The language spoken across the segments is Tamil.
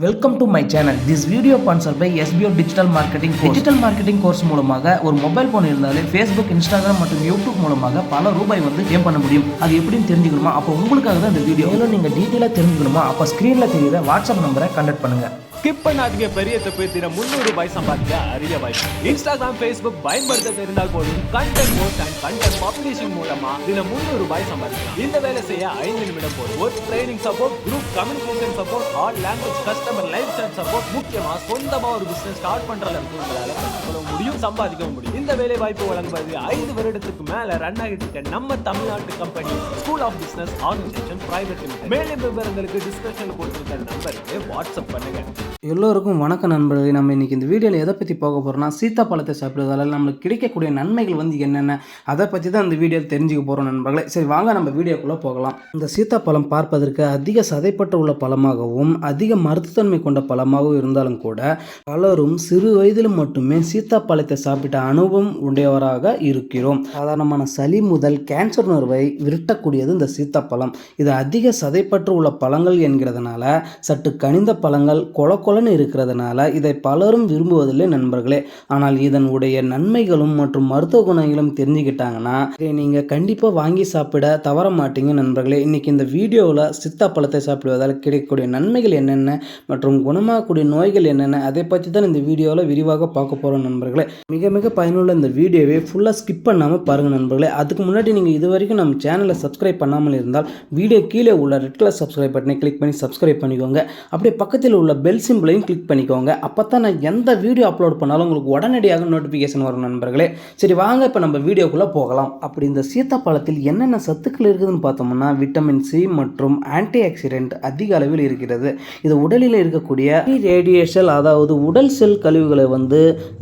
Welcome to my channel. This video sponsored by SBO digital marketing. Digital marketing course மூலமாக ஒரு மொபைல் ஃபோன் இருந்தாலே ஃபேஸ்புக், இன்ஸ்டாகிராம் மற்றும் யூடியூப் மூலமாக பல ரூபாய் ஏர்ன் பண்ண முடியும். அது எப்படின்னு தெரிஞ்சுக்கணுமா? அப்போ உங்களுக்காக தான் இந்த வீடியோ. மேலும் நீங்கள் டீட்டெயிலாக தெரிஞ்சுக்கணுமா? அப்போ ஸ்க்ரீனில் தெரியுற வாட்ஸ்அப் நம்பரை கான்டாக்ட் பண்ணுங்க. ஸ்கிப் பண்ணாதீங்க. பெரிய தப்பு தினம் 300 ரூபாய் சம்பாதிக்க அரிய வாய்ப்பு. இன்ஸ்டாகிராம், ஃபேஸ்புக் பயன்படுத்த தெரிந்தால் போதும் content post and content publishing மூலமா தினம் 300 ரூபாய் சம்பாதிக்கலாம். இந்த வேலை செய்ய 5 நிமிடம் போதும். ஒரு training support, group communication support, all language customer live chat support, முக்கியமா சொந்தமா ஒரு பிசினஸ் ஸ்டார்ட் பண்ற அளவுக்கு உங்களால கற்றுக்கொள்ள முடியும், சம்பாதிக்க முடியும். இந்த வேலை வாய்ப்பு வழங்குவது 5 வருடத்துக்கு மேல ரன் ஆகிட்டு இருக்க நம்ம தமிழ்நாட்டு company school of business organisation private limited. மேலும் விவரங்களுக்கு டிஸ்கிரிப்ஷன்ல கொடுத்திருக்க நம்பருக்கு வாட்ஸ்அப் பண்ணுங்க. எல்லோருக்கும் வணக்கம் நண்பர்களே. நம்ம இன்னைக்கு இந்த வீடியோவில் எதை பற்றி பார்க்க போகிறோம்னா, சீத்தாப்பழத்தை சாப்பிடுவதால் நம்மளுக்கு கிடைக்கக்கூடிய நன்மைகள் என்னென்ன, அதை பற்றி தான் இந்த வீடியோவில் தெரிஞ்சுக்க போகிறோம் நண்பர்களே. சரி வாங்க நம்ம வீடியோக்குள்ளே போகலாம். இந்த சீத்தாப்பழம் பார்ப்பதற்கு அதிக சதைப்பட்டு உள்ள பழமாகவும் அதிக மருத்துவத்தன்மை கொண்ட பழமாகவும் இருந்தாலும் கூட பலரும் சிறு வயதில் மட்டுமே சீத்தாப்பழத்தை சாப்பிட்ட அனுபவம் உடையவராக இருக்கிறோம். சாதாரணமான சளி முதல் கேன்சர் நோயை விரட்டக்கூடியது இந்த சீத்தாப்பழம். இது அதிக சதைப்பற்று உள்ள பழங்கள் என்கிறதுனால சற்று கனிந்த பழங்கள் கொலன்னு இருக்கிறதுனால இதை பலரும் விரும்புவதில்லை நண்பர்களே. ஆனால் இதனுடைய நன்மைகளும் மற்றும் மருத்துவ குணங்களும் தெரிஞ்சுக்கிட்டாங்கன்னா இதை நீங்கள் கண்டிப்பாக வாங்கி சாப்பிட தவற மாட்டீங்க நண்பர்களே. இன்னைக்கு இந்த வீடியோவில் சீத்தாப்பழத்தை சாப்பிடுவதால் கிடைக்கக்கூடிய நன்மைகள் என்னென்ன மற்றும் குணமாகக்கூடிய நோய்கள் என்னென்ன, அதை பற்றி தான் இந்த வீடியோவில் விரிவாக பார்க்க போகிறோம் நண்பர்களே. மிக மிக பயனுள்ள இந்த வீடியோவை ஃபுல்லாக ஸ்கிப் பண்ணாமல் பாருங்கள் நண்பர்களே. அதுக்கு முன்னாடி நீங்கள் இது வரைக்கும் நம்ம சேனலை சப்ஸ்கிரைப் பண்ணாமல் இருந்தால் வீடியோ கீழே உள்ள ரெட் கலர் சப்ஸ்கிரைப் பட்டனை கிளிக் பண்ணி சப்ஸ்கிரைப் பண்ணிக்கோங்க. அப்படியே பக்கத்தில் உள்ள பெல் சிம்பிளையும் கிளிக் பண்ணிக்கோங்க. அப்போ தான் நான் எந்த வீடியோ அப்லோட் பண்ணாலும் உங்களுக்கு உடனடியாக நோட்டிஃபிகேஷன் வரும் நண்பர்களே. சரி வாங்க இப்போ நம்ம வீடியோக்குள்ளே போகலாம். அப்படி இந்த சீத்தாப்பழத்தில் என்னென்ன சத்துக்கள் இருக்குதுன்னு பார்த்தோம்னா, விட்டமின் சி மற்றும் ஆன்டி ஆக்சிடென்ட் அதிக அளவில் இருக்கிறது. இது உடலில் இருக்கக்கூடிய ரேடியேஷன், அதாவது உடல் செல் கழிவுகளை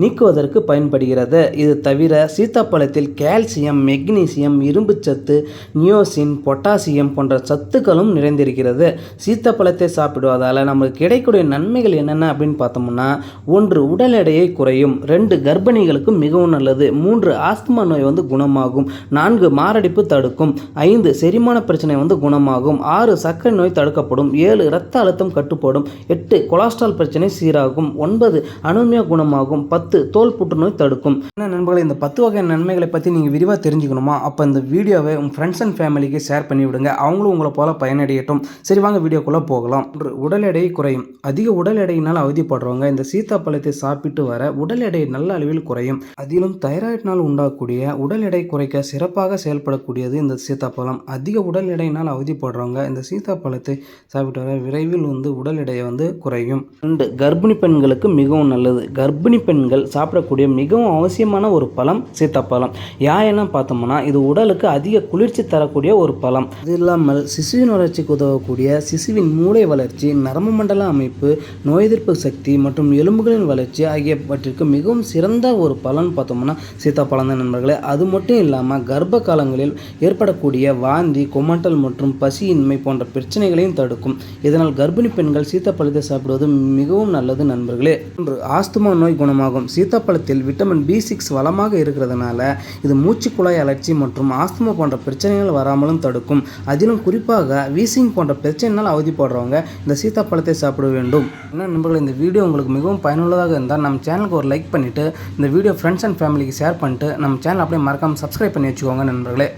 நீக்குவதற்கு பயன்படுகிறது. இது தவிர சீத்தாப்பழத்தில் கால்சியம், மெக்னீசியம், இரும்பு சத்து, நியோசின், பொட்டாசியம் போன்ற சத்துக்களும் நிறைந்திருக்கிறது. சீத்தாப்பழத்தை சாப்பிடுவதால் நமக்கு கிடைக்கக்கூடிய நன்மைகள் என்னென்ன அப்படின்னு பார்த்தோம்னா, 1 உடல் எடையை குறையும், 2 கர்ப்பிணிகளுக்கு மிகவும் நல்லது, 3 ஆஸ்துமா நோய் குணமாகும், 4 மாரடைப்பு தடுக்கும், 5 செரிமான பிரச்சனை குணமாகும், 6 சர்க்கரை நோய் தடுக்கப்படும், 7 இரத்த அழுத்தம் கட்டுப்படும், 8 கொலஸ்ட்ரால் பிரச்சனை சீராகும், 9 அனீமியா குணமாகும், 10 தோல் புற்றுநோய் தடுக்கும். என்ன நண்பர்களே, இந்த 10 வகை நன்மைகளை பற்றி நீங்கள் விரிவாக தெரிஞ்சுக்கணுமா? அப்போ இந்த வீடியோவை உங்கள் ஃப்ரெண்ட்ஸ் அண்ட் ஃபேமிலிக்கு ஷேர் பண்ணி விடுங்க, அவங்களும் உங்களை போல பயனடையட்டும். சரி வாங்க வீடியோக்குள்ளே போகலாம். உடல் எடை குறையும். அதிக உடல் எடையினால் அவதிப்படுறவங்க இந்த சீத்தாப்பழத்தை சாப்பிட்டு வர உடல் எடை நல்ல அளவில் குறையும். அதிலும் தைராய்டினால் உண்டாகக்கூடிய உடல் எடை குறைக்க சிறப்பாக செயல்படக்கூடியது இந்த சீத்தாப்பழம். அதிக உடல் எடையினால் அவதிப்படுறவங்க இந்த சீத்தாப்பழத்தை சாப்பிட்டு வர விரைவில் உடல் எடையை குறையும். 2 கர்ப்பிணி பெண்களுக்கு மிகவும் நல்லது. கர்ப்பிணி பெண்கள் சாப்பிடக்கூடிய மிகவும் அவசியமான ஒரு பழம் சீத்தாப்பழம். ஏன்னா பார்த்தோம்னா, இது உடலுக்கு அதிக குளிர்ச்சி தரக்கூடிய ஒரு பழம். இது இல்லாமல் சிசுவின் வளர்ச்சிக்கு உதவக்கூடிய சிசுவின் மூளை வளர்ச்சி, நரம்பு மண்டல அமைப்பு, நோய் எதிர்ப்பு சக்தி மற்றும் எலும்புகளின் வளர்ச்சி ஆகியவற்றிற்கு மிகவும் சிறந்த ஒரு பலன் பார்த்தோம்னா சீத்தாப்பழம் தான் நண்பர்களே. அது மட்டும் இல்லாமல் கர்ப்ப காலங்களில் ஏற்படக்கூடிய வாந்தி, குமட்டல் மற்றும் பசியின்மை போன்ற பிரச்சனைகளையும் தடுக்கும். இதனால் கர்ப்பிணி பெண்கள் சீத்தாப்பழத்தை சாப்பிடுவது மிகவும் நல்லது நண்பர்களே. ஆஸ்துமா நோய் குணமாகும். சீத்தாப்பழத்தில் விட்டமின் B6 வளமாக இருக்கிறதுனால இது மூச்சுக்குழாய் அலர்ச்சி மற்றும் ஆஸ்துமா போன்ற பிரச்சனைகள் வராமலும் தடுக்கும். அதிலும் குறிப்பாக வீசிங் போன்ற பிரச்சனைகள் அவதிப்படுறவங்க இந்த சீத்தாப்பழத்தை சாப்பிட வேண்டும். என்ன நண்பர்களே, இந்த வீடியோ உங்களுக்கு மிகவும் பயனுள்ளதாக இருந்தால் நம்ம சேனலுக்கு ஒரு லைக் பண்ணிவிட்டு இந்த வீடியோ ஃப்ரெண்ட்ஸ் அண்ட் ஃபேமிலிக்கு ஷேர் பண்ணிட்டு நம்ம சேனல் அப்படியே மறக்காமல் சப்ஸ்கிரைப் பண்ணி வச்சுக்கோங்க நண்பர்களே.